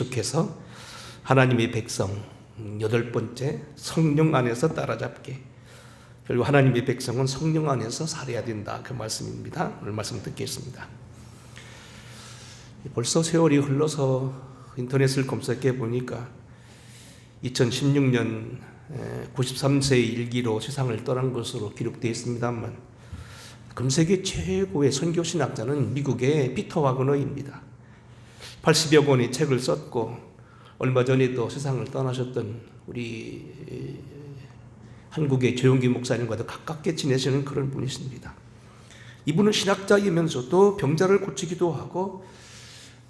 계속해서 하나님의 백성, 여덟 번째, 성령 안에서 따라잡기. 결국 하나님의 백성은 성령 안에서 살아야 된다, 그 말씀입니다. 오늘 말씀 듣겠습니다. 벌써 세월이 흘러서 인터넷을 검색해 보니까 2016년 93세 일기로 세상을 떠난 것으로 기록되어 있습니다만, 금세기 최고의 선교신학자는 미국의 피터 와그너입니다. 80여 권의 책을 썼고 얼마 전에도 세상을 떠나셨던 우리 한국의 조용기 목사님과도 가깝게 지내시는 그런 분이십니다. 이분은 신학자이면서도 병자를 고치기도 하고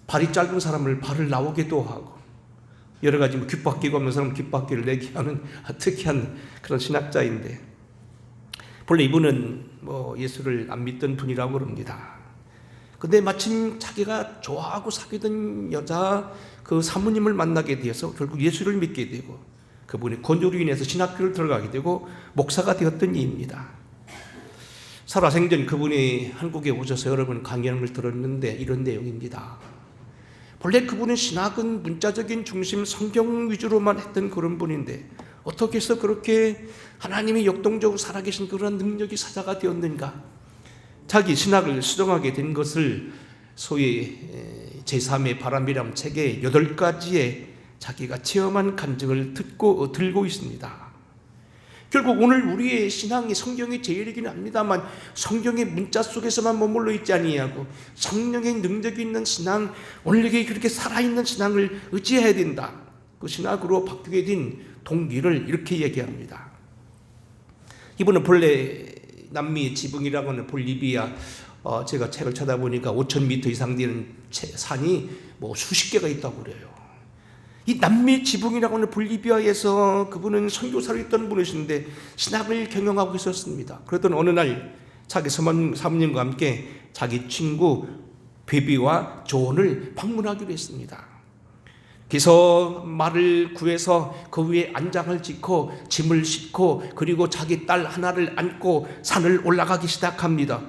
발이 짧은 사람을 발을 나오기도 하고 여러 가지 귓바퀴가 없는 사람 귓바퀴를 내게 하는 특이한 그런 신학자인데, 본래 이분은 예수를 안 믿던 분이라고 그럽니다. 근데 마침 자기가 좋아하고 사귀던 여자 그 사모님을 만나게 되어서 결국 예수를 믿게 되고, 그분의 권유로 인해서 신학교를 들어가게 되고 목사가 되었던 이입니다. 살아생전 그분이 한국에 오셔서 여러 번 강연을 들었는데 이런 내용입니다. 본래 그분은 신학은 문자적인 중심, 성경 위주로만 했던 그런 분인데 어떻게 해서 그렇게 하나님이 역동적으로 살아계신 그런 능력이 사자가 되었는가? 자기 신학을 수정하게 된 것을 소위 제3의 바람이라는 책에 8가지의 자기가 체험한 간증을 들고 있습니다. 결국 오늘 우리의 신앙이 성경의 제일이긴 합니다만 성경의 문자 속에서만 머물러 있지 아니하고 성령의 능력이 있는 신앙, 오늘 이게 그렇게 살아있는 신앙을 의지해야 된다. 그 신학으로 바뀌게 된 동기를 이렇게 얘기합니다. 이분은 본래 남미 지붕이라고 하는 볼리비아, 제가 책을 찾아보니까 5,000m 이상 되는 산이 수십 개가 있다고 그래요. 이 남미 지붕이라고 하는 볼리비아에서 그분은 선교사로 있던 분이신데 신학을 경영하고 있었습니다. 그러던 어느 날 자기 사모님과 함께 자기 친구 베비와 존을 방문하기로 했습니다. 그래서 말을 구해서 그 위에 안장을 짓고 짐을 싣고 그리고 자기 딸 하나를 안고 산을 올라가기 시작합니다.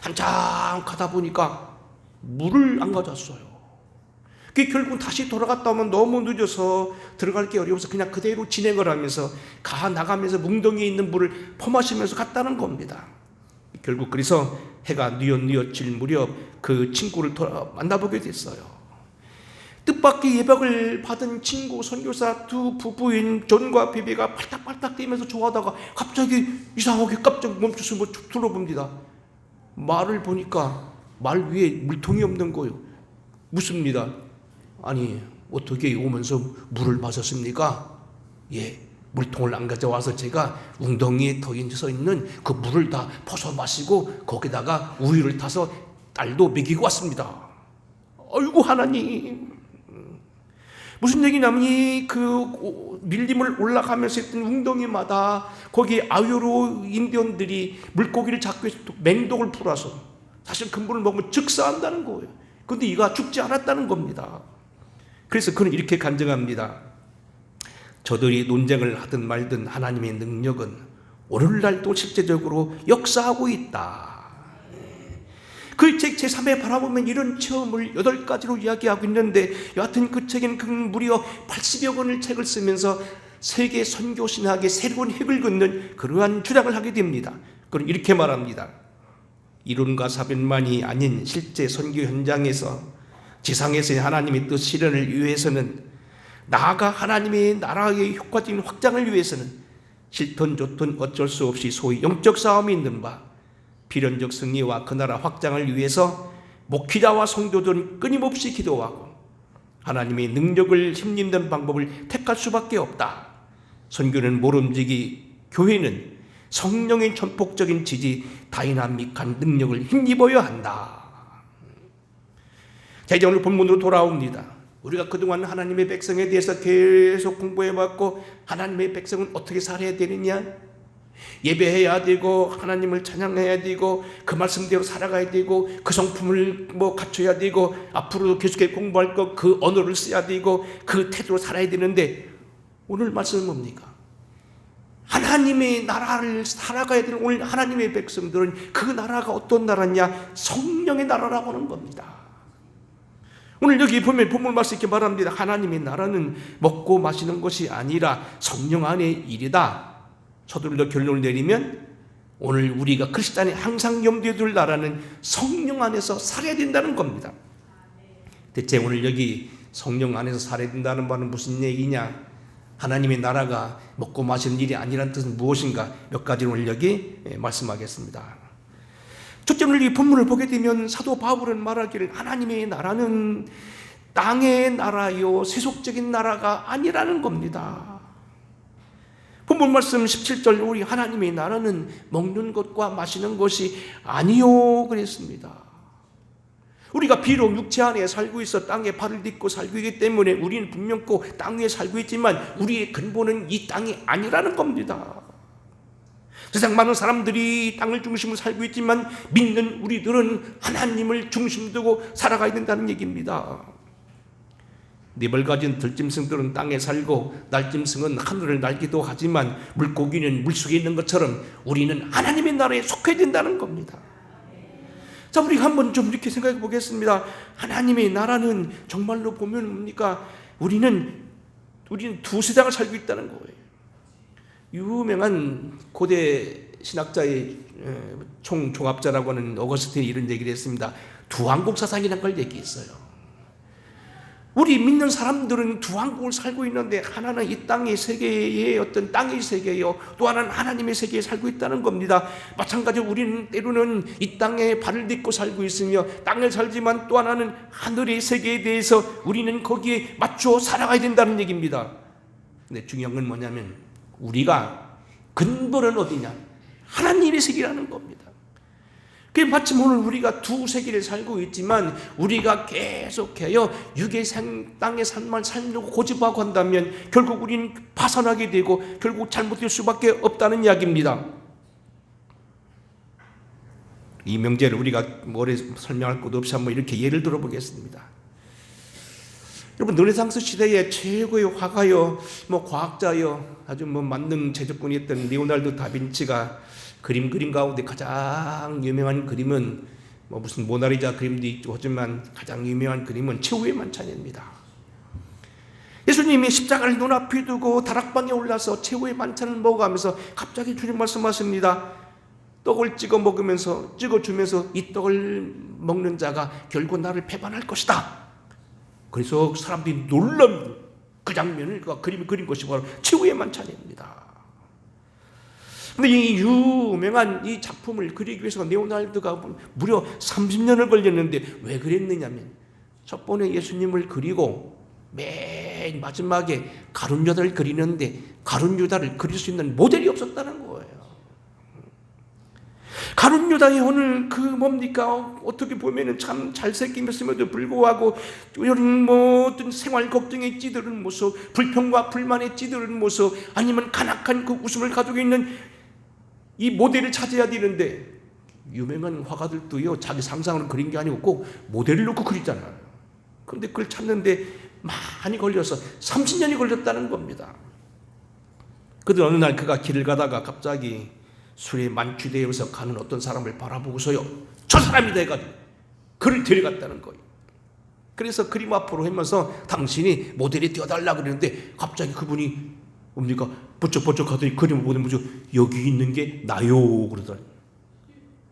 한참 가다 보니까 물을 안 가져왔어요. 결국 다시 돌아갔다 오면 너무 늦어서 들어갈 게 어려워서 그냥 그대로 진행을 하면서 나가면서 뭉덩이에 있는 물을 퍼마시면서 갔다는 겁니다. 결국 그래서 해가 뉘엿뉘엿질 무렵 그 친구를 만나보게 됐어요. 뜻밖의 예박을 받은 친구 선교사 두 부부인 존과 비비가 팔딱팔딱 뛰면서 좋아하다가 갑자기 이상하게 깜짝 멈춰서 둘러봅니다. 말을 보니까 말 위에 물통이 없는 거예요. 묻습니다. 아니, 어떻게 오면서 물을 마셨습니까? 예, 물통을 안 가져와서 제가 웅덩이에 서 있는 그 물을 다 퍼서 마시고 거기다가 우유를 타서 딸도 먹이고 왔습니다. 아이고 하나님, 무슨 얘기냐면 그 밀림을 올라가면서 했던 웅덩이마다 거기 아유로 인디언들이 물고기를 잡기 위해서 맹독을 풀어서 사실 그 물을 먹으면 즉사한다는 거예요. 그런데 이가 죽지 않았다는 겁니다. 그래서 그는 이렇게 간증합니다. 저들이 논쟁을 하든 말든 하나님의 능력은 오늘날도 실제적으로 역사하고 있다. 그 책 제3에 바라보면 이런 체험을 8가지로 이야기하고 있는데, 여하튼 그 책에는 무려 80여 권의 책을 쓰면서 세계 선교신학의 새로운 획을 긋는 그러한 주장을 하게 됩니다. 그는 이렇게 말합니다. 이론과 사변만이 아닌 실제 선교 현장에서 지상에서의 하나님의 뜻 실현을 위해서는, 나아가 하나님의 나라의 효과적인 확장을 위해서는 싫든 좋든 어쩔 수 없이 소위 영적 싸움이 있는 바, 필연적 승리와 그 나라 확장을 위해서 목회자와 성도들은 끊임없이 기도하고 하나님의 능력을 힘입는 방법을 택할 수밖에 없다. 선교는 모름지기, 교회는 성령의 전폭적인 지지, 다이나믹한 능력을 힘입어야 한다. 자, 이제 오늘 본문으로 돌아옵니다. 우리가 그동안 하나님의 백성에 대해서 계속 공부해왔고, 하나님의 백성은 어떻게 살아야 되느냐? 예배해야 되고 하나님을 찬양해야 되고 그 말씀대로 살아가야 되고 그 성품을 갖춰야 되고 앞으로도 계속해서 공부할 것, 그 언어를 써야 되고 그 태도로 살아야 되는데, 오늘 말씀은 뭡니까? 하나님의 나라를 살아가야 되는 오늘 하나님의 백성들은 그 나라가 어떤 나라냐? 성령의 나라라고 하는 겁니다. 오늘 여기 보면 본문 말씀 이렇게 말합니다. 하나님의 나라는 먹고 마시는 것이 아니라 성령 안의 일이다. 서둘러 결론을 내리면 오늘 우리가 크리스찬이 항상 염두에 둘 나라는 성령 안에서 살아야 된다는 겁니다. 대체 오늘 여기 성령 안에서 살아야 된다는 말은 무슨 얘기냐? 하나님의 나라가 먹고 마시는 일이 아니라는 뜻은 무엇인가? 몇 가지를 오늘 여기 말씀하겠습니다. 첫째, 오늘 이 본문을 보게 되면 사도 바울은 말하기를 하나님의 나라는 땅의 나라요 세속적인 나라가 아니라는 겁니다. 본문 말씀 17절, 우리 하나님의 나라는 먹는 것과 마시는 것이 아니요 그랬습니다. 우리가 비록 육체 안에 살고 있어 땅에 발을 딛고 살고 있기 때문에 우리는 분명코 땅 위에 살고 있지만 우리의 근본은 이 땅이 아니라는 겁니다. 세상 많은 사람들이 땅을 중심으로 살고 있지만 믿는 우리들은 하나님을 중심 두고 살아가야 된다는 얘기입니다. 잎을 가진 들짐승들은 땅에 살고 날짐승은 하늘을 날기도 하지만 물고기는 물속에 있는 것처럼 우리는 하나님의 나라에 속해야 된다는 겁니다. 자, 우리가 한번 좀 이렇게 생각해 보겠습니다. 하나님의 나라는 정말로 보면 뭡니까? 우리는 두 세상을 살고 있다는 거예요. 유명한 고대 신학자의 총종합자라고 하는 어거스틴이 이런 얘기를 했습니다. 두왕국 사상이라는 걸 얘기했어요. 우리 믿는 사람들은 두 왕국을 살고 있는데 하나는 이 땅의 세계의 어떤 땅의 세계요, 또 하나는 하나님의 세계에 살고 있다는 겁니다. 마찬가지로 우리는 때로는 이 땅에 발을 딛고 살고 있으며 땅을 살지만 또 하나는 하늘의 세계에 대해서 우리는 거기에 맞춰 살아가야 된다는 얘기입니다. 근데 중요한 건 뭐냐면 우리가 근본은 어디냐? 하나님의 세계라는 겁니다. 마침 오늘 우리가 두 세계를 살고 있지만 우리가 계속해요 육의 땅의 삶만 살려고 고집하고 한다면 결국 우리는 파산하게 되고 결국 잘못될 수밖에 없다는 이야기입니다. 이 명제를 우리가 오래 설명할 것도 없이 한번 이렇게 예를 들어보겠습니다. 여러분, 르네상스 시대의 최고의 화가요, 과학자요, 아주 만능 제조꾼이었던 리오나르도 다빈치가 그림 가운데 가장 유명한 그림은 무슨 모나리자 그림도 있고 하지만 가장 유명한 그림은 최후의 만찬입니다. 예수님이 십자가를 눈앞에 두고 다락방에 올라서 최후의 만찬을 먹어가면서 갑자기 주님 말씀하십니다. 떡을 찍어 먹으면서 찍어주면서 이 떡을 먹는 자가 결국 나를 배반할 것이다. 그래서 사람들이 놀란 그 장면을 그 그림을 그린 것이 바로 최후의 만찬입니다. 근데 이 유명한 이 작품을 그리기 위해서 레오나르도가 무려 30년을 걸렸는데 왜 그랬느냐면 첫 번에 예수님을 그리고 맨 마지막에 가룟 유다를 그리는데 가룟 유다를 그릴 수 있는 모델이 없었다는 거예요. 가룟 유다의 오늘 그 뭡니까? 어떻게 보면은 참 잘생김에도 불구하고 이런 어떤 생활 걱정에 찌드는 모습, 불평과 불만에 찌드는 모습, 아니면 간악한 그 웃음을 가지고 있는 이 모델을 찾아야 되는데 유명한 화가들도요 자기 상상으로 그린 게 아니고 꼭 모델을 놓고 그리잖아요. 그런데 그걸 찾는데 많이 걸려서 30년이 걸렸다는 겁니다. 그들 어느 날 그가 길을 가다가 갑자기 술에 만취되어서 가는 어떤 사람을 바라보고서요 저 사람이다 해가지고 그를 데려갔다는 거예요. 그래서 그림 앞으로 하면서 당신이 모델이 되어달라고 그러는데 갑자기 그분이 뭡니까? 번쩍번쩍 하더니 그림을 보면서 여기 있는 게 나요 그러더니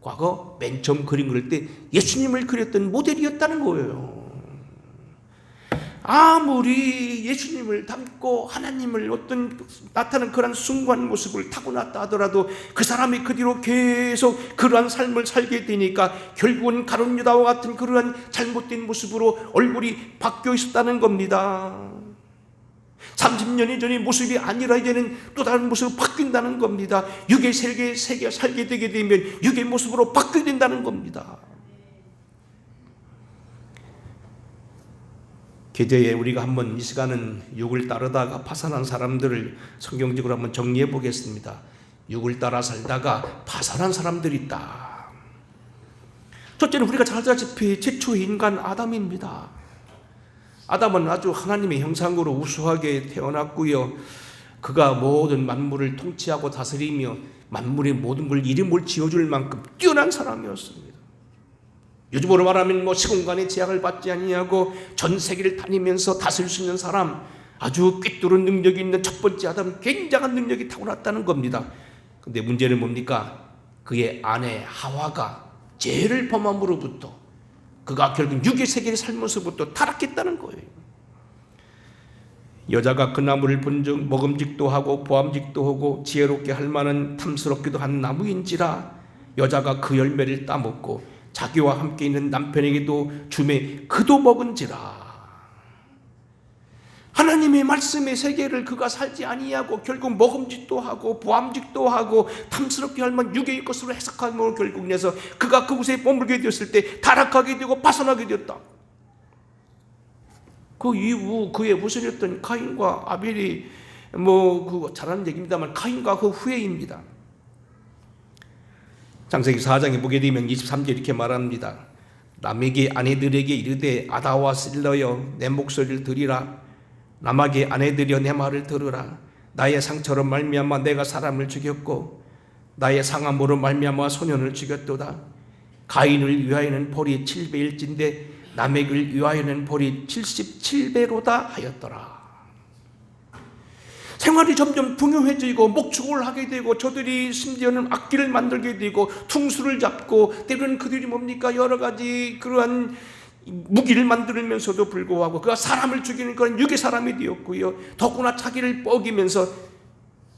과거 맨 처음 그림 그릴 때 예수님을 그렸던 모델이었다는 거예요. 아무리 예수님을 닮고 하나님을 어떤 나타나는 그런 숭고한 모습을 타고났다 하더라도 그 사람이 그 뒤로 계속 그러한 삶을 살게 되니까 결국은 가룟 유다와 같은 그러한 잘못된 모습으로 얼굴이 바뀌어 있었다는 겁니다. 30년이 전의 모습이 아니라 이제는 또 다른 모습으로 바뀐다는 겁니다. 육의 세계에 살게 되게 되면 육의 모습으로 바뀌게 된다는 겁니다. 계제에 우리가 한번 이 시간은 육을 따르다가 파산한 사람들을 성경적으로 한번 정리해 보겠습니다. 육을 따라 살다가 파산한 사람들이 있다. 첫째는 우리가 잘 알다시피 최초의 인간 아담입니다. 아담은 아주 하나님의 형상으로 우수하게 태어났고요. 그가 모든 만물을 통치하고 다스리며 만물의 모든 걸 이름을 지어줄 만큼 뛰어난 사람이었습니다. 요즘으로 말하면 시공간의 제약을 받지 아니하고 전 세계를 다니면서 다스릴 수 있는 사람, 아주 꿰뚫은 능력이 있는 첫 번째 아담, 굉장한 능력이 타고났다는 겁니다. 근데 문제는 뭡니까? 그의 아내 하와가 죄를 범함으로부터 그가 결국 육의 세계를 살면서부터 타락했다는 거예요. 여자가 그 나무를 본즉 먹음직도 하고 보암직도 하고 지혜롭게 할 만한 탐스럽기도 한 나무인지라 여자가 그 열매를 따먹고 자기와 함께 있는 남편에게도 주매 그도 먹은지라. 하나님의 말씀의 세계를 그가 살지 아니하고 결국 먹음직도 하고 보암직도 하고 탐스럽게 할 만한 육의 것으로 해석하므로 결국 내서 그가 그곳에 머물게 되었을 때 타락하게 되고 파산하게 되었다. 그 이후 그의 우선이었던 가인과 아벨이 그거 잘하는 얘기입니다만 가인과 그 후예입니다. 창세기 4장에 보게 되면 23절 이렇게 말합니다. 남에게 아내들에게 이르되 아다와 실러여 내 목소리를 들으라. 남에게 아내들여 내 말을 들으라. 나의 상처로 말미암아 내가 사람을 죽였고 나의 상함으로 말미암아 소년을 죽였도다. 가인을 위하여는 벌이 7배일진데 남에게를 위하여는 벌이 77배로다 하였더라. 생활이 점점 풍요해지고 목축을 하게 되고 저들이 심지어는 악기를 만들게 되고 퉁수를 잡고 때로는 그들이 여러 가지 그러한 무기를 만들면서도 불구하고 그가 사람을 죽이는 그런 육의 사람이 되었고요. 더구나 자기를 뻐기면서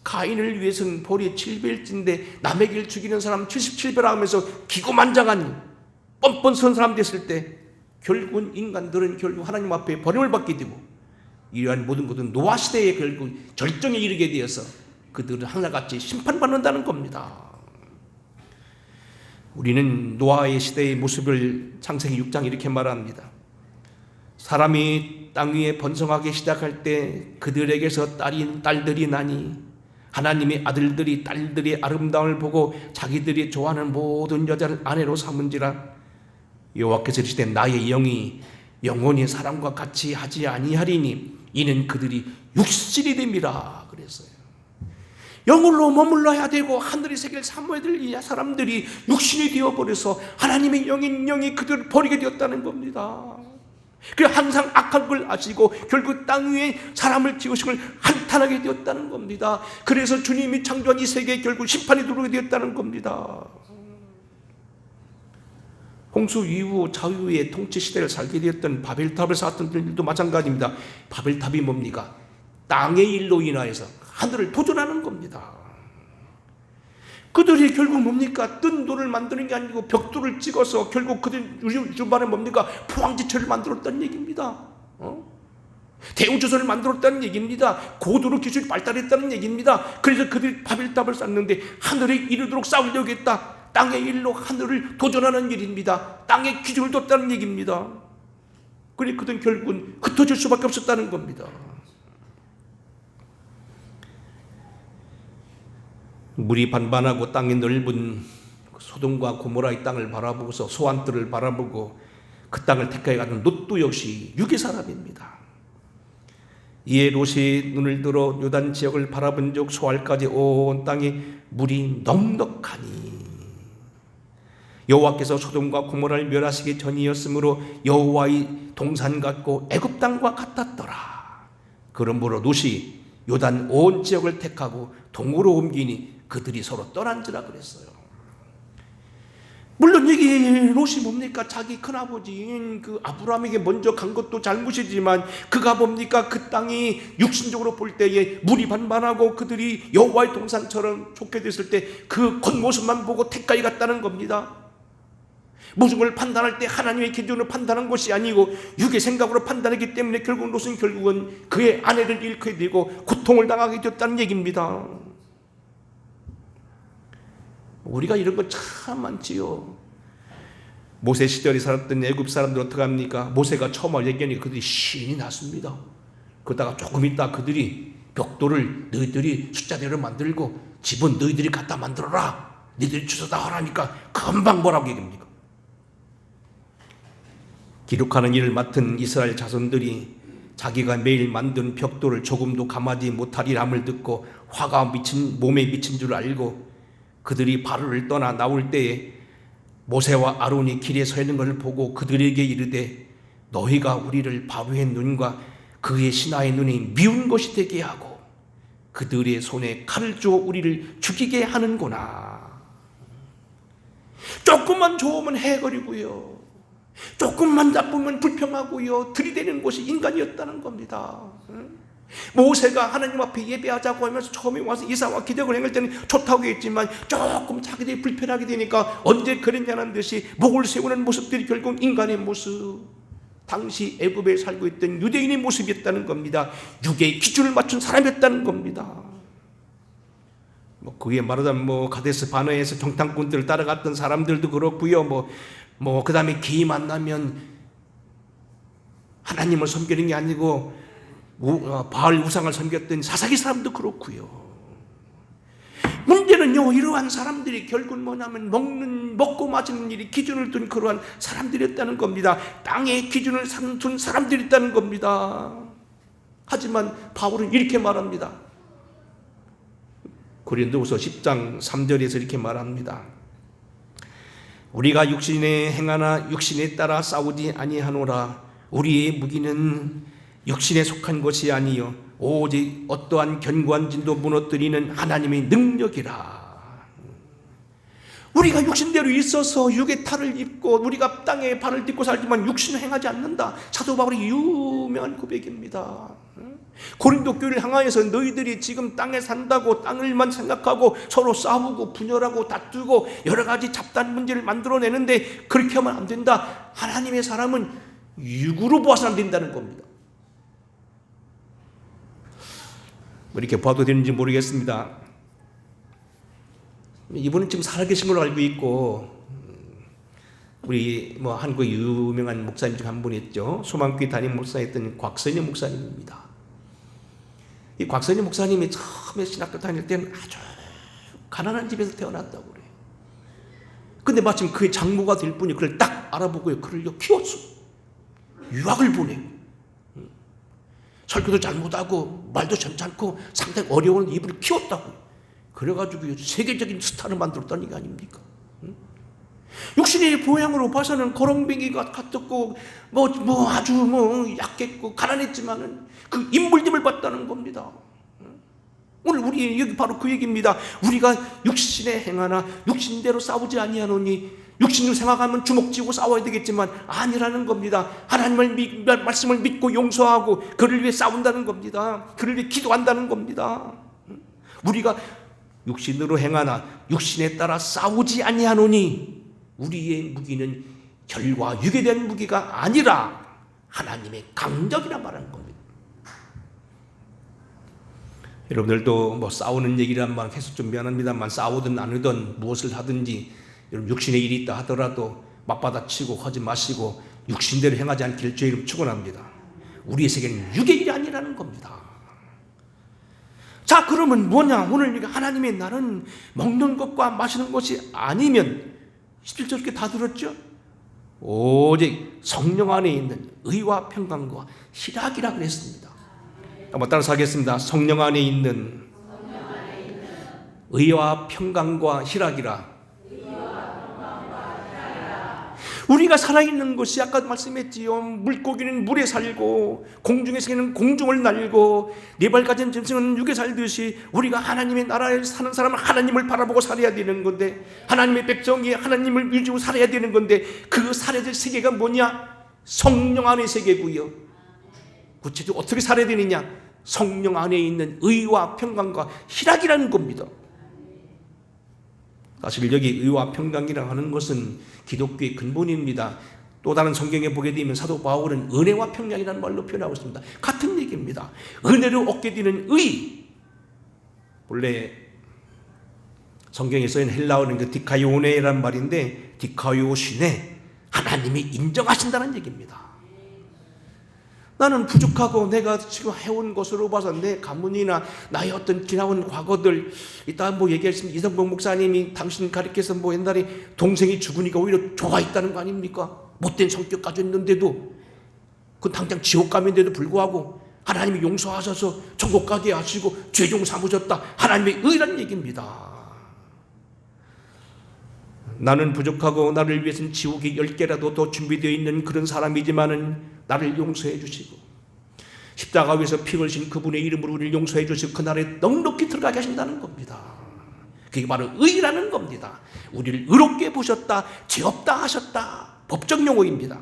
가인을 위해서는 벌이 7배일진데 남에게를 죽이는 사람 77배라 하면서 기고만장한 뻔뻔선 사람 됐을 때 결국은 인간들은 결국 하나님 앞에 버림을 받게 되고 이러한 모든 것은 노아 시대에 결국 절정에 이르게 되어서 그들은 하나같이 심판받는다는 겁니다. 우리는 노아의 시대의 모습을 창세기 6장 이렇게 말합니다. 사람이 땅 위에 번성하기 시작할 때 그들에게서 딸들이 나니 하나님의 아들들이 딸들의 아름다움을 보고 자기들이 좋아하는 모든 여자를 아내로 삼은지라. 여호와께서 이르시되 나의 영이 영원히 사람과 같이 하지 아니하리니 이는 그들이 육신이 됨이라 그랬어요. 영으로 머물러야 되고 하늘의 세계를 사모해야 될 이 사람들이 육신이 되어버려서 하나님의 영이 그들을 버리게 되었다는 겁니다. 그래서 항상 악한 걸 아시고 결국 땅 위에 사람을 지으신 걸 한탄하게 되었다는 겁니다. 그래서 주님이 창조한 이 세계에 결국 심판이 들어오게 되었다는 겁니다. 홍수 이후 자유의 통치 시대를 살게 되었던 바벨탑을 쌓았던 일도 마찬가지입니다. 바벨탑이 뭡니까? 땅의 일로 인하여서 하늘을 도전하는 겁니다. 그들이 결국 뭡니까? 뜬 돌을 만드는 게 아니고 벽돌을 찍어서 결국 그들 주변에 뭡니까? 포항지철을 만들었다는 얘기입니다. 대우조선을 만들었다는 얘기입니다. 고도로 기술이 발달했다는 얘기입니다. 그래서 그들이 바벨탑을 쌓는데 하늘에 이르도록 쌓으려고 했다. 땅의 일로 하늘을 도전하는 일입니다. 땅의 기준을 뒀다는 얘기입니다. 그래 그들은 결국은 흩어질 수밖에 없었다는 겁니다. 물이 반반하고 땅이 넓은 소돔과 고모라의 땅을 바라보고서 소환들을 바라보고 그 땅을 택하여 가는 롯도 역시 육의 사람입니다. 이에 롯이 눈을 들어 요단 지역을 바라본 적 소알까지 온 땅이 물이 넉넉하니 여호와께서 소돔과 고모라를 멸하시기 전이었으므로 여호와의 동산 같고 애굽 땅과 같았더라. 그러므로 롯이 요단 온 지역을 택하고 동으로 옮기니 그들이 서로 떠난지라 그랬어요. 물론 여기 롯이 뭡니까? 자기 큰아버지인 그 아브라함에게 먼저 간 것도 잘못이지만 그가 뭡니까? 그 땅이 육신적으로 볼 때에 물이 반반하고 그들이 여호와의 동산처럼 좋게 됐을 때 그 겉모습만 보고 택가에 갔다는 겁니다. 모든 걸 판단할 때 하나님의 기준으로 판단한 것이 아니고 육의 생각으로 판단하기 때문에 결국 롯은 결국은 그의 아내를 잃게 되고 고통을 당하게 되었다는 얘기입니다. 우리가 이런 거 참 많지요. 모세 시절에 살았던 애굽 사람들 어떻게 합니까? 모세가 처음 얘기하니까 그들이 신이 났습니다. 그러다가 조금 있다 그들이 벽돌을 너희들이 숫자대로 만들고 집은 너희들이 갖다 만들어라. 너희들이 주워다 하라니까 금방 뭐라고 얘기합니까? 기록하는 일을 맡은 이스라엘 자손들이 자기가 매일 만든 벽돌을 조금도 감하지 못하리람을 듣고 화가 몸에 미친 줄 알고 그들이 바로를 떠나 나올 때에 모세와 아론이 길에 서 있는 것을 보고 그들에게 이르되 너희가 우리를 바로의 눈과 그의 신하의 눈이 미운 것이 되게 하고 그들의 손에 칼을 주어 우리를 죽이게 하는구나. 조금만 좋으면 해거리고요, 조금만 나쁘면 불평하고요, 들이대는 것이 인간이었다는 겁니다. 모세가 하나님 앞에 예배하자고 하면서 처음에 와서 이사와 기적을 행할 때는 좋다고 했지만 조금 자기들이 불편하게 되니까 언제 그랬냐는 듯이 목을 세우는 모습들이 결국 인간의 모습, 당시 애굽에 살고 있던 유대인의 모습이었다는 겁니다. 육의 기준을 맞춘 사람이었다는 겁니다. 그게 말하자면 가데스 바네아에서 정탐꾼들을 따라갔던 사람들도 그렇고요, 그 다음에 기 만나면 하나님을 섬기는 게 아니고 바알 우상을 섬겼던 사사기 사람도 그렇고요. 문제는요, 이러한 사람들이 결국 뭐냐면 먹고 마시는 일이 기준을 둔 그러한 사람들이었다는 겁니다. 땅의 기준을 둔 사람들이었다는 겁니다. 하지만 바울은 이렇게 말합니다. 고린도후서 10장 3절에서 이렇게 말합니다. 우리가 육신에 행하나 육신에 따라 싸우지 아니하노라. 우리의 무기는 육신에 속한 것이 아니요 오직 어떠한 견고한 진도 무너뜨리는 하나님의 능력이라. 우리가 육신대로 있어서 육의 탈을 입고 우리가 땅에 발을 딛고 살지만 육신을 행하지 않는다. 사도 바울의 유명한 고백입니다. 고린도 교회를 향하여서 너희들이 지금 땅에 산다고 땅을만 생각하고 서로 싸우고 분열하고 다투고 여러 가지 잡다한 문제를 만들어내는데 그렇게 하면 안 된다. 하나님의 사람은 육으로 보아서 안 된다는 겁니다. 이렇게 봐도 되는지 모르겠습니다. 이분은 지금 살아계신 걸로 알고 있고, 우리 한국 유명한 목사님 중 한 분이 있죠. 소망교회 담임 목사였던 곽선희 목사님입니다. 이 곽선희 목사님이 처음에 신학교 다닐 때는 아주 가난한 집에서 태어났다고 그래요. 근데 마침 그의 장모가 될 분이 그를 딱 알아보고요, 그를 키웠어. 유학을 보내고 설교도 잘못하고 말도 괜찮고 상당히 어려운 이분을 키웠다고. 그래가지고 세계적인 스타를 만들었다는 게 아닙니까? 육신의 보양으로 봐서는 거렁뱅이가 같았고 아주 약했고 가난했지만은 그 인물됨을 봤다는 겁니다. 오늘 우리 여기 바로 그 얘기입니다. 우리가 육신에 행하나 육신대로 싸우지 아니하노니, 육신으로 생각하면 주먹 쥐고 싸워야 되겠지만 아니라는 겁니다. 하나님의 말씀을 믿고 용서하고 그를 위해 싸운다는 겁니다. 그를 위해 기도한다는 겁니다. 우리가 육신으로 행하나 육신에 따라 싸우지 아니하노니 우리의 무기는 혈과 육에 대한 무기가 아니라 하나님의 강력이라 말하는 겁니다. 여러분들도 싸우는 얘기란 말 해서 좀 미안합니다만, 싸우든 안 하든 무엇을 하든지 여러분 육신의 일이 있다 하더라도 맞받아치고 하지 마시고 육신대로 행하지 않기를 주의 이름 축원합니다. 우리의 세계는 육의 일이 아니라는 겁니다. 자, 그러면 뭐냐? 오늘 하나님의 날은 먹는 것과 마시는 것이 아니면 17절 이렇게 다 들었죠? 오직 성령 안에 있는 의와 평강과 희락이라 그랬습니다. 한번 따라서 하겠습니다. 성령 안에 있는 의와 평강과 희락이라. 우리가 살아있는 것이 아까 말씀했지요. 물고기는 물에 살고 공중의 새는 공중을 날고 네 발 가진 짐승은 육에 살듯이 우리가 하나님의 나라에 사는 사람은 하나님을 바라보고 살아야 되는 건데, 하나님의 백성이 하나님을 위주로 살아야 되는 건데, 그 살아야 될 세계가 뭐냐? 성령 안의 세계고요. 구체적으로 어떻게 살아야 되느냐? 성령 안에 있는 의와 평강과 희락이라는 겁니다. 사실 여기 의와 평강이라고 하는 것은 기독교의 근본입니다. 또 다른 성경에 보게 되면 사도 바울은 은혜와 평강이라는 말로 표현하고 있습니다. 같은 얘기입니다. 은혜로 얻게 되는 의. 원래 성경에 쓰인 헬라어는 그 디카이오네라는 말인데, 디카이오시네, 하나님이 인정하신다는 얘기입니다. 나는 부족하고 내가 지금 해온 것으로 봐서 내 가문이나 나의 어떤 지나온 과거들, 이따 얘기했으면 이성봉 목사님이 당신 가르쳐서 옛날에 동생이 죽으니까 오히려 좋아했다는 거 아닙니까? 못된 성격 가지고 있는데도, 그 당장 지옥 감인데도 불구하고 하나님이 용서하셔서 천국 가게 하시고 죄종 삼으셨다. 하나님의 의라는 얘기입니다. 나는 부족하고 나를 위해서는 지옥이 10개라도 더 준비되어 있는 그런 사람이지만은 나를 용서해 주시고 십자가 위에서 피 흘리신 그분의 이름으로 우리를 용서해 주시고 그날에 넉넉히 들어가게 하신다는 겁니다. 그게 바로 의라는 겁니다. 우리를 의롭게 보셨다, 죄 없다 하셨다. 법적 용어입니다.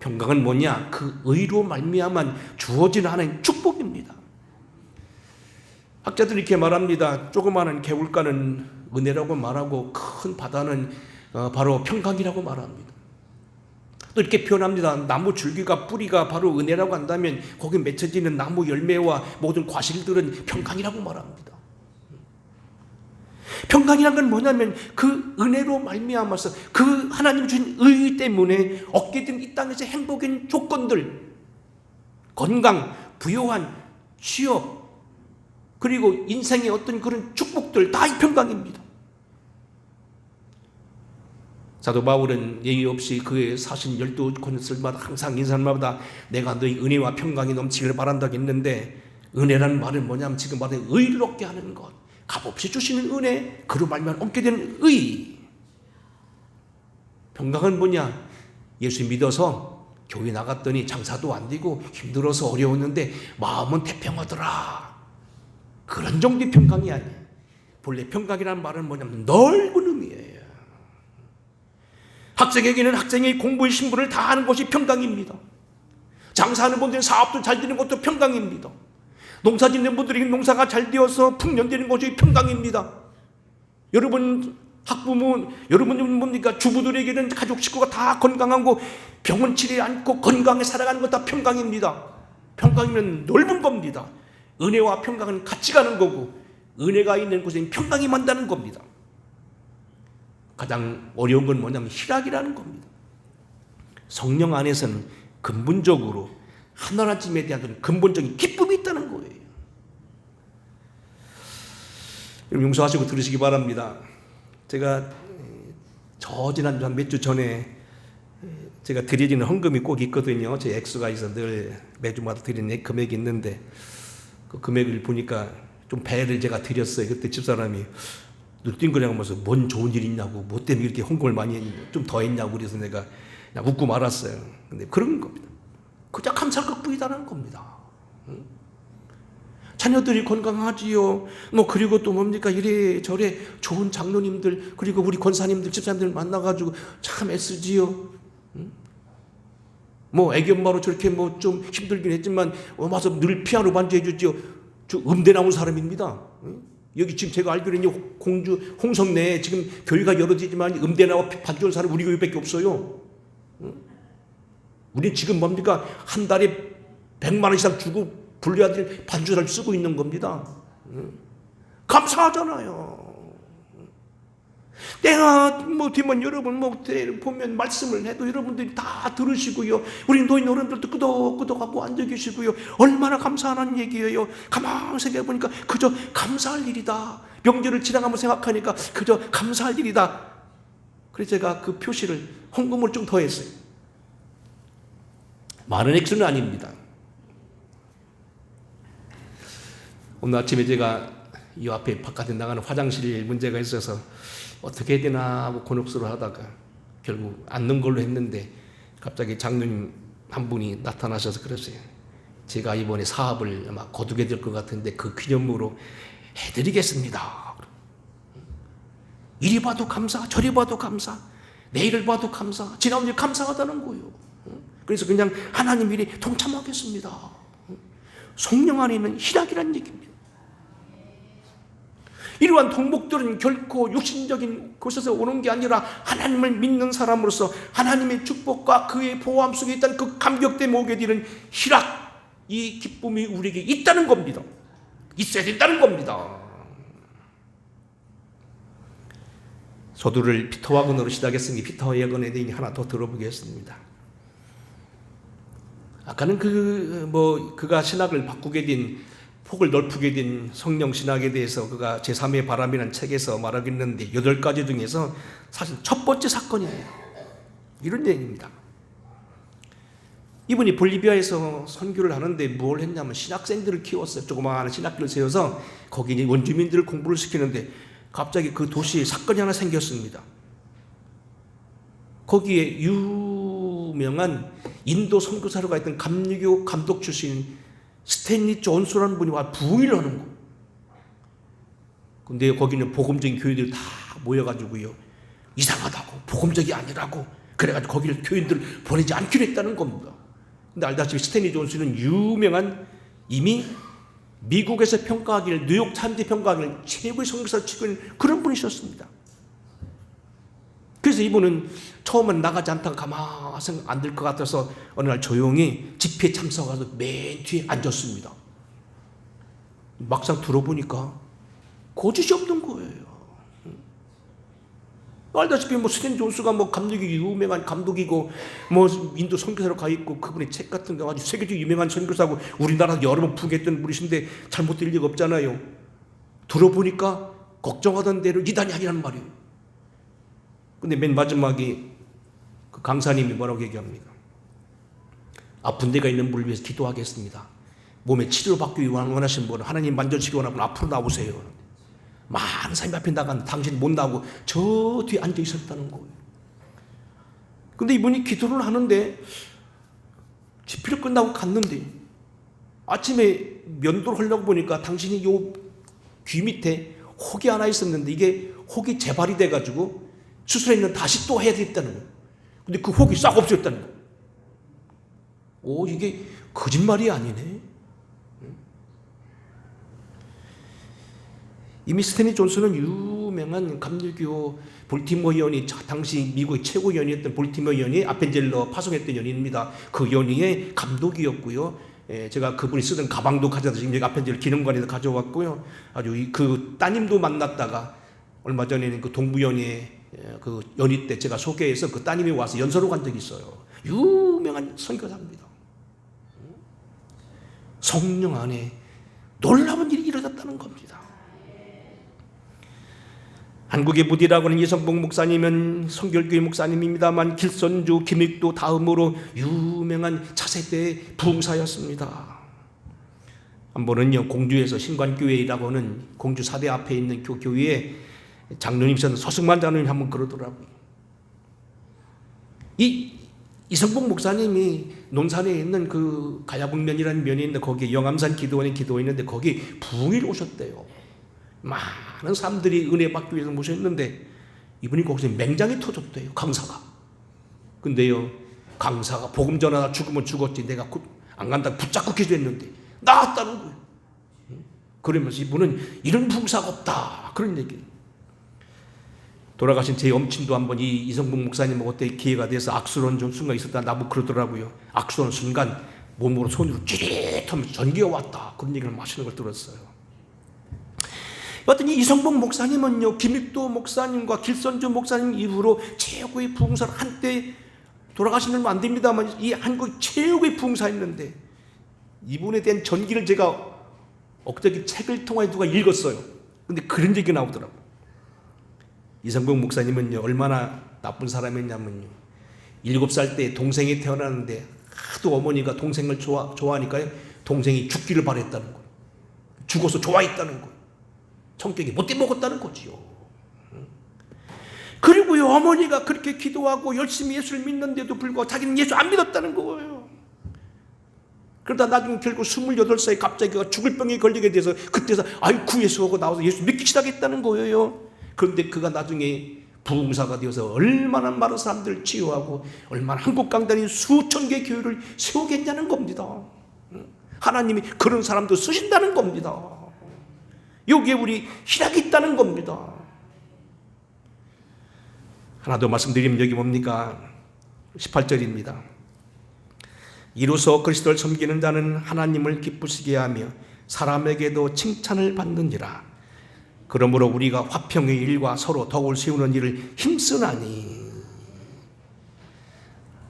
평강은 뭐냐? 그 의로 말미암아 주어지는 하나님의 축복입니다. 학자들이 이렇게 말합니다. 조그마한 개울가는 은혜라고 말하고 큰 바다는 바로 평강이라고 말합니다. 또 이렇게 표현합니다. 나무 줄기가 뿌리가 바로 은혜라고 한다면 거기 맺혀지는 나무 열매와 모든 과실들은 평강이라고 말합니다. 평강이란 건 뭐냐면 그 은혜로 말미암아서 그 하나님 주신 의 때문에 얻게 된 이 땅에서 행복인 조건들, 건강, 부요한 취업, 그리고 인생의 어떤 그런 축복들 다 이 평강입니다. 사도 바울은 예의 없이 그의 사신 12권술마다 항상 인사마다 내가 너희 은혜와 평강이 넘치기를 바란다고 했는데, 은혜라는 말은 뭐냐면 지금 말하는 의를 얻게 하는 것, 값없이 주시는 은혜, 그로 말미암아 얻게 되는 의. 평강은 뭐냐? 예수 믿어서 교회 나갔더니 장사도 안 되고 힘들어서 어려웠는데 마음은 태평하더라, 그런 정도의 평강이 아니에요. 본래 평강이라는 말은 뭐냐면 넓은 의미예요. 학생에게는 학생의 공부의 신분을 다하는 것이 평강입니다. 장사하는 분들은 사업도 잘 되는 것도 평강입니다. 농사 짓는 분들에게 농사가 잘 되어서 풍년되는 것이 평강입니다. 여러분 학부모, 여러분 뭡니까? 주부들에게는 가족 식구가 다 건강하고 병원 치료에 않고 건강하게 살아가는 것 다 평강입니다. 평강이면 넓은 겁니다. 은혜와 평강은 같이 가는 거고, 은혜가 있는 곳에는 평강이 만다는 겁니다. 가장 어려운 건 뭐냐면 희락이라는 겁니다. 성령 안에서는 근본적으로 하나님에 대한 근본적인 기쁨이 있다는 거예요. 용서하시고 들으시기 바랍니다. 제가 지난주 한 몇 주 전에 제가 드리는 헌금이 꼭 있거든요. 제 액수가 있어 늘 매주마다 드리는 금액이 있는데, 그 금액을 보니까 좀 배를 제가 드렸어요. 그때 집사람이 눈띵그려가면서 뭔 좋은 일 있냐고, 뭐 때문에 이렇게 헌금을 많이 했냐, 좀 더 했냐고. 그래서 내가 그냥 웃고 말았어요. 근데 그런 겁니다. 그저 감사할 것뿐이다라는 겁니다. 자녀들이 건강하지요. 뭐 그리고 또 뭡니까, 이래 저래 좋은 장로님들, 그리고 우리 권사님들, 집사님들 만나가지고 참 애쓰지요. 뭐 애기 엄마로 저렇게 뭐 좀 힘들긴 했지만 와서 늘 피아노 반주해 주지요. 저 음대 나온 사람입니다. 여기 지금 제가 알기로는 공주 홍성내에 지금 교회가 여러 지지만 음대 나와 반주하는 사람 우리 교회밖에 없어요. 우리 지금 뭡니까, 한 달에 100만 원 이상 주고 불려야 될 반주를 쓰고 있는 겁니다. 감사하잖아요. 내가 뭐 뒤면 여러분 뭐 보면 말씀을 해도 여러분들이 다 들으시고요. 우리 노인 어른들도 끄덕끄덕하고 앉아 계시고요. 얼마나 감사하는 얘기예요. 가만히 생각해 보니까 그저 감사할 일이다. 명절을 지나가면 생각하니까 그저 감사할 일이다. 그래서 제가 그 표시를 헌금을 좀 더했어요. 많은 액수는 아닙니다. 오늘 아침에 제가 이 앞에 바깥에 나가는 화장실 문제가 있어서 어떻게 해야 되나 하고 곤혹스러워 하다가 결국 앉는 걸로 했는데, 갑자기 장로님 한 분이 나타나셔서 그랬어요. 제가 이번에 사업을 아마 거두게 될 것 같은데 그 기념으로 해드리겠습니다. 이리 봐도 감사, 저리 봐도 감사, 내일을 봐도 감사, 지나온 일 감사하다는 거예요. 그래서 그냥 하나님 일에 동참하겠습니다. 성령 안에 있는 희락이라는 얘기입니다. 이러한 통복들은 결코 육신적인 곳에서 오는 게 아니라 하나님을 믿는 사람으로서 하나님의 축복과 그의 보호함 속에 있다는 그 감격 때문에 오게 되는 희락, 이 기쁨이 우리에게 있다는 겁니다. 있어야 된다는 겁니다. 소두를 피터 와건으로 시작했으니 피터 와건에 대해 하나 더 들어보겠습니다. 아까는 그가 신학을 바꾸게 된, 폭을 넓히게 된 성령 신학에 대해서 그가 제3의 바람이라는 책에서 말하고 있는데 8가지 중에서 사실 첫 번째 사건이에요. 이런 얘기입니다. 이분이 볼리비아에서 선교를 하는데 뭘 했냐면 신학생들을 키웠어요. 조그마한 신학교를 세워서 거기 이제 원주민들을 공부를 시키는데 갑자기 그 도시에 사건이 하나 생겼습니다. 거기에 유명한 인도 선교사로 가 있던 감리교 감독 출신 스탠리 존스라는 분이 와 부흥을 하는 거예요. 근데 거기는 복음적인 교회들이 다 모여가지고요, 이상하다고, 복음적이 아니라고 그래가지고 거기를 교인들을 보내지 않기로 했다는 겁니다. 근데 알다시피 스탠리 존스는 유명한, 이미 미국에서 평가하기를, 뉴욕 타임즈 평가하기를 최고의 선교사로 치고 있는 그런 분이셨습니다. 그래서 이분은 처음엔 나가지 않다가 가만히 생각 안 될 것 같아서 어느 날 조용히 집회에 참석해서 맨 뒤에 앉았습니다. 막상 들어보니까 거짓이 없는 거예요. 알다시피 스탠리 존스가 감독이 유명한 감독이고 인도 선교사로 가 있고, 그분의 책 같은 거 아주 세계적 유명한 선교사고 우리나라 여러 번 부흥했던 분이신데 잘못될 리가 없잖아요. 들어보니까 걱정하던 대로 이단이 아니라는 말이에요. 근데 맨 마지막에 그 강사님이 뭐라고 얘기합니까? 아픈 데가 있는 분을 위해서 기도하겠습니다. 몸에 치료받기 원하시는 분은, 하나님 만져주시기 원하는 분 앞으로 나오세요. 많은 사람이 앞에 나갔는데 당신이 못 나오고 저 뒤에 앉아 있었다는 거예요. 근데 이분이 기도를 하는데 집회를 끝나고 갔는데 아침에 면도를 하려고 보니까 당신이 요 귀 밑에 혹이 하나 있었는데 이게 혹이 재발이 돼가지고 수술했는데 다시 또 해야 되겠다는 거예요. 근데 그 혹이 싹 없어졌다는 거예요. 오, 이게 거짓말이 아니네. 이미 스탠리 존슨은 유명한 감리교 볼티모어 연이, 당시 미국의 최고 연이었던 볼티모어 연이 아펜젤러 파송했던 연입니다. 그 연이의 감독이었고요. 제가 그분이 쓰던 가방도 가져다 지금 여기 아펜젤러 기념관에서 가져왔고요. 아주 그 따님도 만났다가 얼마 전에는 그 동부연의 그 연희 때 제가 소개해서 그 따님이 와서 연설을 간 적이 있어요. 유명한 선교사입니다. 성령 안에 놀라운 일이 일어났다는 겁니다. 한국의 부디라고 하는 이성복 목사님은 성결교회 목사님입니다만 길선주, 김익도 다음으로 유명한 차세대 부흥사였습니다. 한 번은요, 공주에서 신관교회라고 하는 공주 사대 앞에 있는 교회에 장로님이셨던 서승만 장로님 한번 그러더라고요. 이성복 목사님이 논산에 있는 그 가야북면이라는 면이 있는데 거기에 영암산 기도원에 기도했는데 거기 부흥이 오셨대요. 많은 사람들이 은혜 받기 위해서 모셨는데 이분이 거기서 맹장이 터졌대요, 강사가. 근데요, 강사가 복음 전하다 죽으면 죽었지 내가 안 간다고 붙잡고 기도했는데 나았다는 거예요. 그러면서 이분은 이런 부흥사가 없다, 그런 얘기예요. 돌아가신 제 엄친도 한번 이성복 목사님하고 그때 기회가 돼서 악수를 좀 순간 있었다 나보고 그러더라고요. 악수하는 순간 몸으로 손으로 찌릿하면서 전기가 왔다, 그런 얘기를 하시는 걸 들었어요. 여하튼 이성복 목사님은요, 김익도 목사님과 길선주 목사님 이후로 최고의 부흥사로, 한때 돌아가신 지 얼마 안 됩니다만 이 한국 최고의 부흥사였는데 이분에 대한 전기를 제가 엊그저께 책을 통해 누가 읽었어요. 근데 그런 얘기가 나오더라고요. 이성복 목사님은요, 얼마나 나쁜 사람이었냐면요, 7살 때 동생이 태어났는데 하도 어머니가 동생을 좋아하니까요, 동생이 죽기를 바랬다는 거예요. 죽어서 좋아했다는 거예요. 성격이 못돼 먹었다는 거지요. 그리고요, 어머니가 그렇게 기도하고 열심히 예수를 믿는데도 불구하고 자기는 예수 안 믿었다는 거예요. 그러다 나중에 결국 28살에 갑자기 죽을 병에 걸리게 돼서 그때서 아이쿠 예수 하고 나와서 예수 믿기 시작했다는 거예요. 그런데 그가 나중에 부흥사가 되어서 얼마나 많은 사람들을 치유하고 얼마나 한국 강단이 수천 개의 교회를 세우겠냐는 겁니다. 하나님이 그런 사람도 쓰신다는 겁니다. 여기에 우리 희락이 있다는 겁니다. 하나 더 말씀드리면 여기 뭡니까? 18절입니다. 이로써 그리스도를 섬기는 자는 하나님을 기쁘시게 하며 사람에게도 칭찬을 받느니라. 그러므로 우리가 화평의 일과 서로 덕을 세우는 일을 힘쓰나니.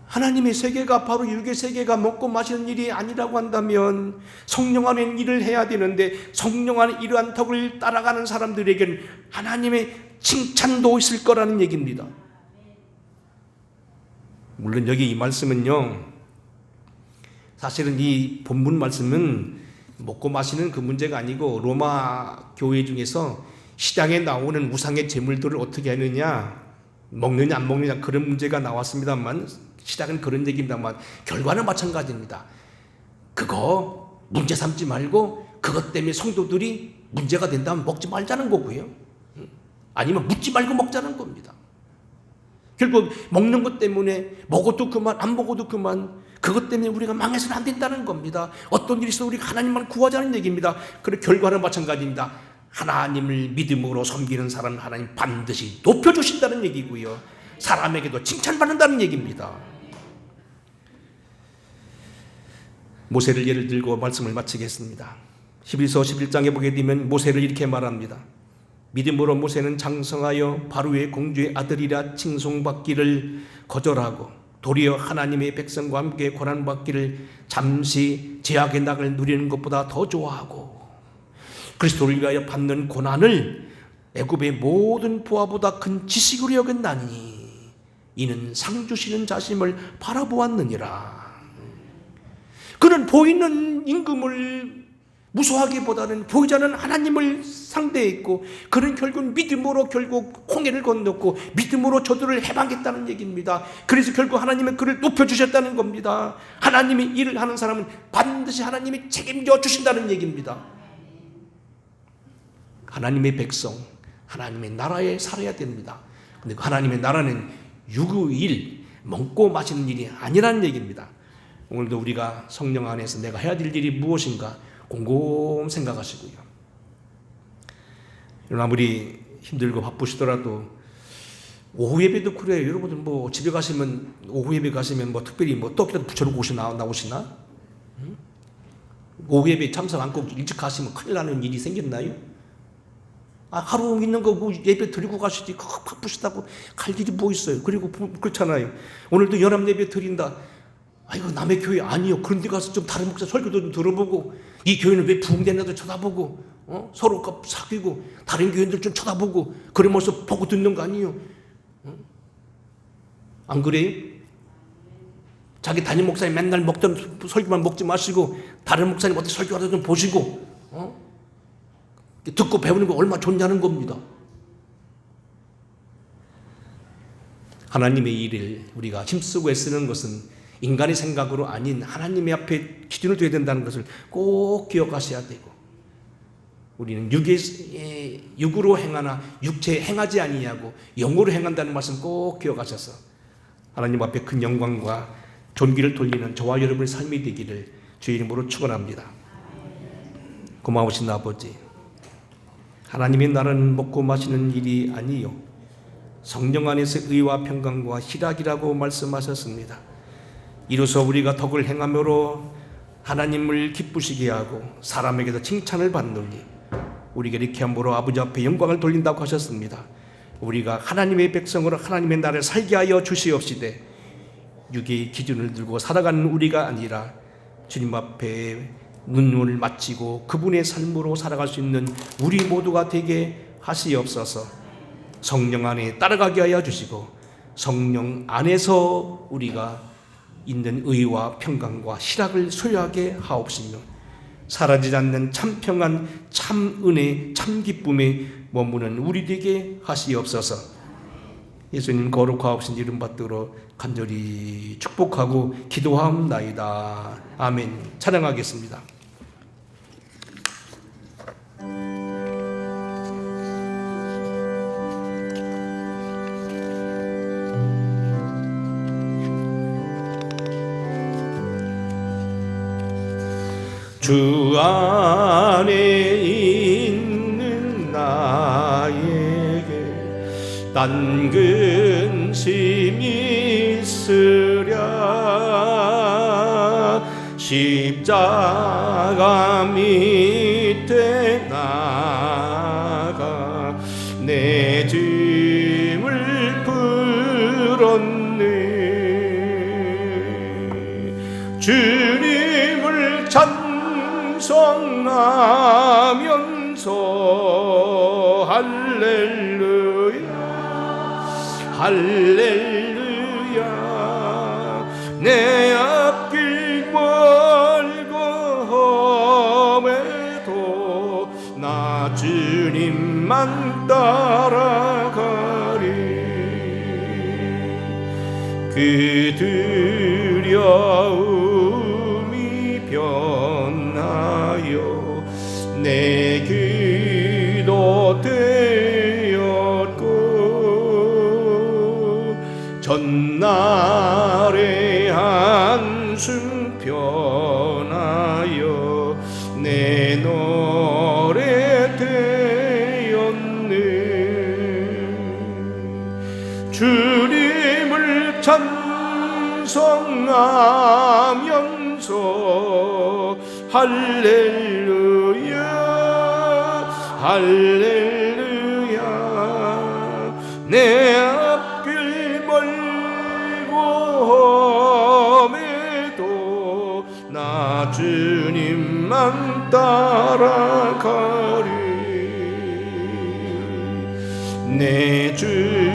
하나님의 세계가 바로 육의 세계가 먹고 마시는 일이 아니라고 한다면 성령 안에 일을 해야 되는데 성령 안에 이러한 덕을 따라가는 사람들에게는 하나님의 칭찬도 있을 거라는 얘기입니다. 물론 여기 이 말씀은요, 사실은 이 본문 말씀은 먹고 마시는 그 문제가 아니고 로마 교회 중에서 시장에 나오는 우상의 제물들을 어떻게 하느냐, 먹느냐 안 먹느냐 그런 문제가 나왔습니다만, 시작은 그런 얘기입니다만 결과는 마찬가지입니다. 그거 문제 삼지 말고 그것 때문에 성도들이 문제가 된다면 먹지 말자는 거고요. 아니면 묻지 말고 먹자는 겁니다. 결국 먹는 것 때문에 먹어도 그만 안 먹어도 그만, 그것 때문에 우리가 망해서는 안 된다는 겁니다. 어떤 일이 있어도 우리가 하나님만 구하자는 얘기입니다. 그리고 결과는 마찬가지입니다. 하나님을 믿음으로 섬기는 사람은 하나님 반드시 높여주신다는 얘기고요, 사람에게도 칭찬받는다는 얘기입니다. 모세를 예를 들고 말씀을 마치겠습니다. 히브리서 11장에 보게 되면 모세를 이렇게 말합니다. 믿음으로 모세는 장성하여 바로의 공주의 아들이라 칭송받기를 거절하고 도리어 하나님의 백성과 함께 고난받기를 잠시 제약의 낙을 누리는 것보다 더 좋아하고 그리스도를 위하여 받는 고난을 애굽의 모든 부하보다 큰 지식으로 여겼나니 이는 상 주시는 자심을 바라보았느니라. 그는 보이는 임금을 무서워하기보다는 보이지 않는 하나님을 상대했고, 그는 결국 믿음으로 결국 홍해를 건넜고 믿음으로 저들을 해방했다는 얘기입니다. 그래서 결국 하나님은 그를 높여주셨다는 겁니다. 하나님의 일을 하는 사람은 반드시 하나님이 책임져 주신다는 얘기입니다. 하나님의 백성, 하나님의 나라에 살아야 됩니다. 근데 하나님의 나라는 유구일, 먹고 마시는 일이 아니라는 얘기입니다. 오늘도 우리가 성령 안에서 내가 해야 될 일이 무엇인가 곰곰 생각하시고요. 아무리 힘들고 바쁘시더라도 오후 예배도 그래요. 여러분들 뭐 집에 가시면 오후 예배 가시면 뭐 특별히 뭐 떡이라도 붙여놓고 나오시나? 오후 예배 참석 안 하고 일찍 가시면 큰일 나는 일이 생겼나요? 하루 있는 거 뭐 예배 드리고 가시지 바쁘시다고 갈 일이 뭐 있어요. 그리고 그렇잖아요. 오늘도 연합 예배 드린다. 이거 남의 교회 아니요. 그런 데 가서 좀 다른 목사 설교도 좀 들어보고, 이 교회는 왜 부흥됐나도 쳐다보고, 서로 사귀고 다른 교회들 좀 쳐다보고 그러면서 보고 듣는 거 아니에요? 안 그래요? 자기 담임 목사님 맨날 먹던 설교만 먹지 마시고 다른 목사님 어떻게 설교하다 좀 보시고 듣고 배우는 거 얼마나 좋냐는 겁니다. 하나님의 일을 우리가 힘쓰고 애쓰는 것은 인간의 생각으로 아닌 하나님의 앞에 기준을 둬야 된다는 것을 꼭 기억하셔야 되고, 우리는 육으로 행하나 육체에 행하지 아니하고 영으로 행한다는 말씀 꼭 기억하셔서 하나님 앞에 큰 영광과 존귀를 돌리는 저와 여러분의 삶이 되기를 주의 이름으로 축원합니다. 고마우신 아버지, 하나님의 나라는 먹고 마시는 일이 아니요 성령 안에서 의와 평강과 희락이라고 말씀하셨습니다. 이로써 우리가 덕을 행함으로 하나님을 기쁘시게 하고 사람에게서 칭찬을 받느니 우리가 이렇게 함으로 아버지 앞에 영광을 돌린다고 하셨습니다. 우리가 하나님의 백성으로 하나님의 나라를 살게 하여 주시옵시되 육의 기준을 들고 살아가는 우리가 아니라 주님 앞에 눈을 맞추고 그분의 삶으로 살아갈 수 있는 우리 모두가 되게 하시옵소서. 성령 안에 따라가게 하여 주시고 성령 안에서 우리가 있는 의와 평강과 희락을 소유하게 하옵시며 사라지지 않는 참 평안, 참 은혜, 참 기쁨에 머무는 우리 되게 하시옵소서. 예수님 거룩하옵신 이름 받들어 간절히 축복하고 기도하옵나이다. 아멘. 찬양하겠습니다. 주 안에 있는 나에게 딴 근심이 있으랴 십자가 밑에 나가 내 짐을 풀었네. 주님을 찬송하면서 할렐루야 할렐루야 내 앞길 멀고 험해도 나 주님 주님만 따라가리. 그 두려움이 변하여 내 기도 되었고 전날의 한숨 변하여 내 노래 되었네. 주님을 찬송하면서 할렐루야 할렐루야. 내 앞길 멀고 험해도 나 주님만 따라가리. 내 주